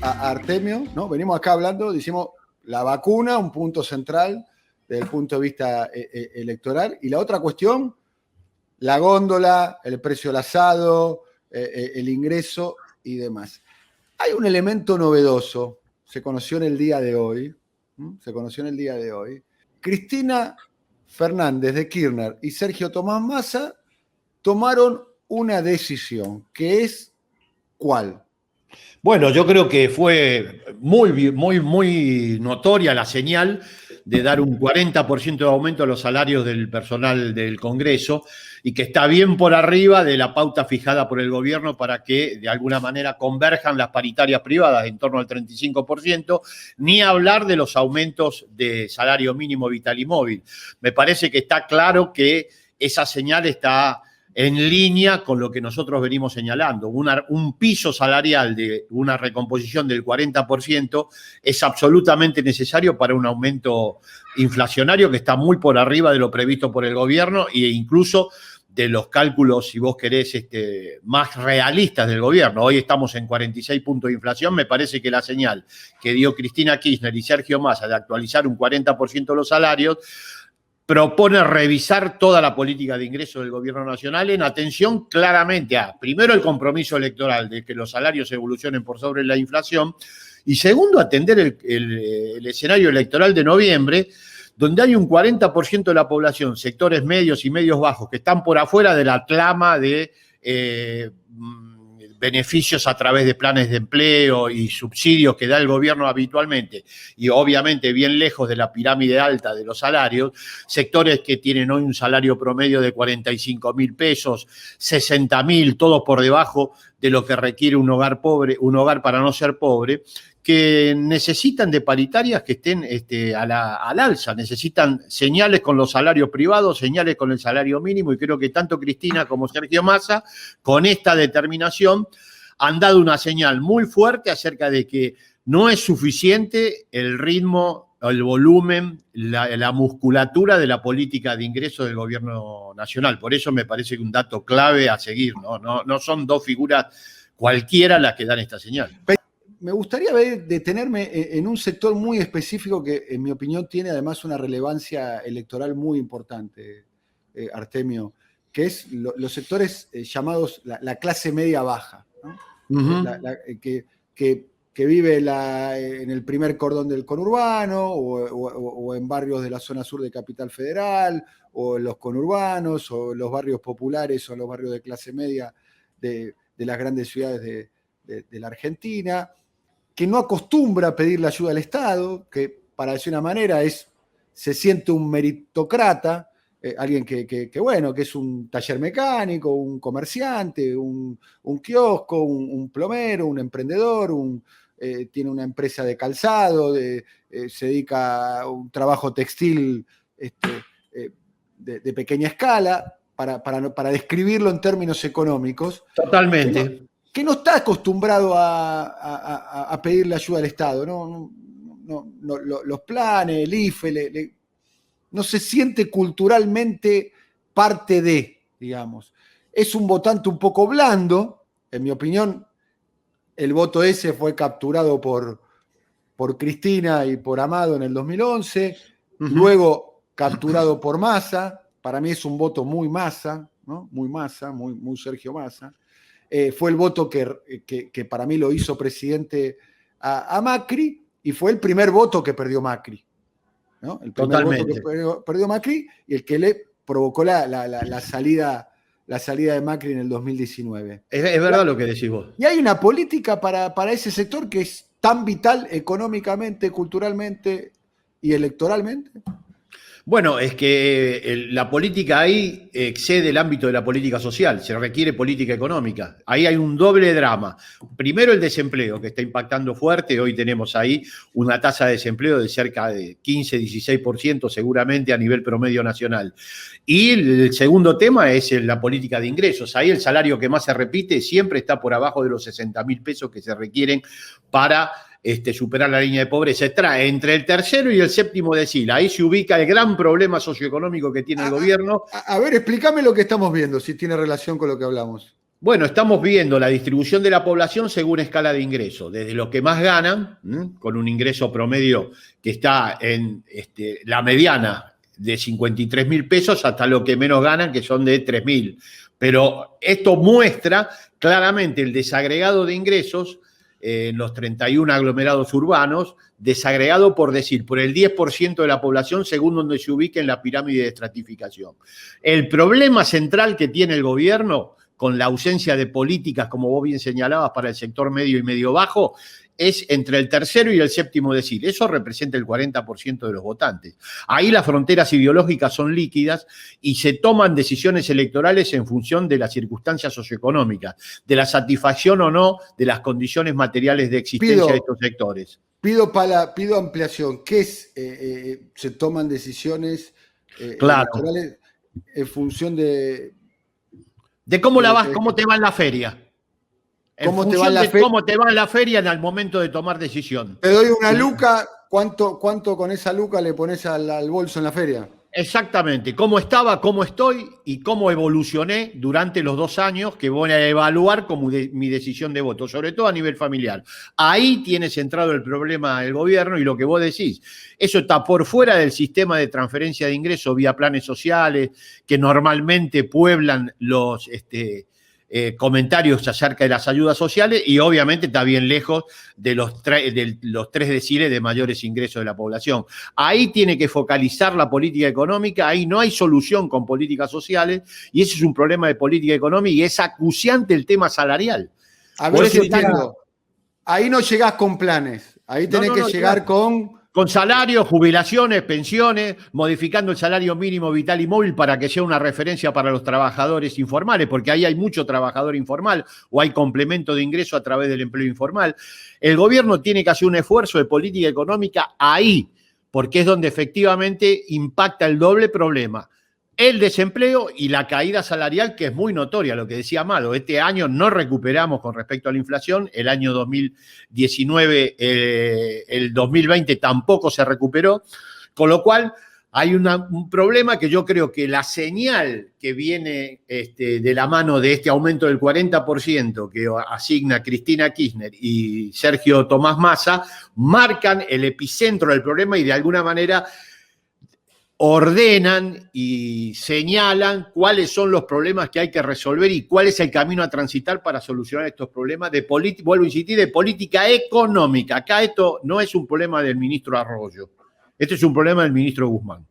a Artemio, ¿no? Venimos acá hablando, decimos la vacuna, un punto central desde el punto de vista electoral, y la otra cuestión, la góndola, el precio del asado, el ingreso y demás. Hay un elemento novedoso, se conoció en el día de hoy, Cristina Fernández de Kirchner y Sergio Tomás Massa tomaron una decisión, que es ¿cuál? Bueno, yo creo que fue muy notoria la señal de dar un 40% de aumento a los salarios del personal del Congreso y que está bien por arriba de la pauta fijada por el gobierno para que de alguna manera converjan las paritarias privadas en torno al 35%, ni hablar de los aumentos de salario mínimo vital y móvil. Me parece que está claro que esa señal está en línea con lo que nosotros venimos señalando. Un piso salarial de una recomposición del 40% es absolutamente necesario para un aumento inflacionario que está muy por arriba de lo previsto por el gobierno e incluso de los cálculos, si vos querés, más realistas del gobierno. Hoy estamos en 46 puntos de inflación. Me parece que la señal que dio Cristina Kirchner y Sergio Massa de actualizar un 40% los salarios propone revisar toda la política de ingresos del gobierno nacional en atención claramente a, primero, el compromiso electoral de que los salarios evolucionen por sobre la inflación y, segundo, atender el escenario electoral de noviembre, donde hay un 40% de la población, sectores medios y medios bajos, que están por afuera de la clama de beneficios a través de planes de empleo y subsidios que da el gobierno habitualmente, y obviamente bien lejos de la pirámide alta de los salarios, sectores que tienen hoy un salario promedio de 45.000 pesos, 60.000, todos por debajo de lo que requiere un hogar pobre, un hogar para no ser pobre, que necesitan de paritarias que estén al alza, necesitan señales con los salarios privados, señales con el salario mínimo, y creo que tanto Cristina como Sergio Massa, con esta determinación, han dado una señal muy fuerte acerca de que no es suficiente el ritmo, el volumen, la musculatura de la política de ingresos del gobierno nacional. Por eso me parece que un dato clave a seguir, no son dos figuras cualquiera las que dan esta señal. Me gustaría detenerme en un sector muy específico que, en mi opinión, tiene además una relevancia electoral muy importante, Artemio, que es los sectores llamados la clase media baja, ¿no? Uh-huh. Que vive en el primer cordón del conurbano o en barrios de la zona sur de Capital Federal o en los conurbanos o en los barrios populares o en los barrios de clase media de las grandes ciudades de la Argentina, que no acostumbra a pedir la ayuda al Estado, que para decir una manera se siente un meritocrata, alguien que es un taller mecánico, un comerciante, un kiosco, un plomero, un emprendedor, tiene una empresa de calzado, se dedica a un trabajo textil de pequeña escala, para describirlo en términos económicos. Totalmente. Que no está acostumbrado a pedirle ayuda al Estado, ¿no? Los planes, el IFE, no se siente culturalmente parte de, digamos. Es un votante un poco blando, en mi opinión, el voto ese fue capturado por Cristina y por Amado en el 2011, uh-huh. Luego capturado por Massa, para mí es un voto muy Massa, ¿no? Muy Massa, muy Sergio Massa. Fue el voto que para mí lo hizo presidente a Macri y fue el primer voto que perdió Macri, ¿no? El primer Totalmente. voto que perdió Macri y el que le provocó la salida de Macri en el 2019. Es verdad lo que decís vos. Y hay una política para ese sector que es tan vital económicamente, culturalmente y electoralmente. Bueno, es que la política ahí excede el ámbito de la política social, se requiere política económica. Ahí hay un doble drama. Primero el desempleo, que está impactando fuerte. Hoy tenemos ahí una tasa de desempleo de cerca de 15-16% seguramente a nivel promedio nacional. Y el segundo tema es la política de ingresos. Ahí el salario que más se repite siempre está por abajo de los 60.000 pesos que se requieren para superar la línea de pobreza. Está entre el tercero y el séptimo decil. Ahí se ubica el gran problema socioeconómico que tiene el gobierno. A ver, explícame lo que estamos viendo, si tiene relación con lo que hablamos. Bueno, estamos viendo la distribución de la población según escala de ingreso, desde los que más ganan, con un ingreso promedio que está en la mediana de 53.000 pesos, hasta los que menos ganan, que son de 3.000. Pero esto muestra claramente el desagregado de ingresos en los 31 aglomerados urbanos, desagregado por el 10% de la población según donde se ubique en la pirámide de estratificación. El problema central que tiene el gobierno, con la ausencia de políticas, como vos bien señalabas, para el sector medio y medio bajo, es entre el tercero y el séptimo decil. Eso representa el 40% de los votantes. Ahí las fronteras ideológicas son líquidas y se toman decisiones electorales en función de las circunstancias socioeconómicas, de la satisfacción o no de las condiciones materiales de existencia de estos sectores. Pido ampliación. ¿Qué es? ¿Se toman decisiones electorales en función de cómo te va en la feria? ¿Cómo te va en la feria en el momento de tomar decisión? Te doy una luca, ¿cuánto con esa luca le pones al bolso en la feria? Exactamente. ¿Cómo estaba, cómo estoy y cómo evolucioné durante los 2 años que voy a evaluar como mi decisión de voto, sobre todo a nivel familiar? Ahí tiene centrado el problema el gobierno y lo que vos decís. Eso está por fuera del sistema de transferencia de ingresos vía planes sociales que normalmente pueblan los comentarios acerca de las ayudas sociales y obviamente está bien lejos de los 3 deciles de mayores ingresos de la población. Ahí tiene que focalizar la política económica, ahí no hay solución con políticas sociales y ese es un problema de política económica y es acuciante el tema salarial. A ver si entiendo. Ahí no llegás con planes, ahí tenés que llegar con salarios, jubilaciones, pensiones, modificando el salario mínimo vital y móvil para que sea una referencia para los trabajadores informales, porque ahí hay mucho trabajador informal o hay complemento de ingreso a través del empleo informal. El gobierno tiene que hacer un esfuerzo de política económica ahí, porque es donde efectivamente impacta el doble problema. El desempleo y la caída salarial, que es muy notoria, lo que decía Malo. Este año no recuperamos con respecto a la inflación, el año 2019, el 2020 tampoco se recuperó, con lo cual hay un problema que yo creo que la señal que viene de la mano de este aumento del 40% que asigna Cristina Kirchner y Sergio Tomás Massa, marcan el epicentro del problema y de alguna manera ordenan y señalan cuáles son los problemas que hay que resolver y cuál es el camino a transitar para solucionar estos problemas vuelvo a insistir, de política económica. Acá esto no es un problema del ministro Arroyo, este es un problema del ministro Guzmán.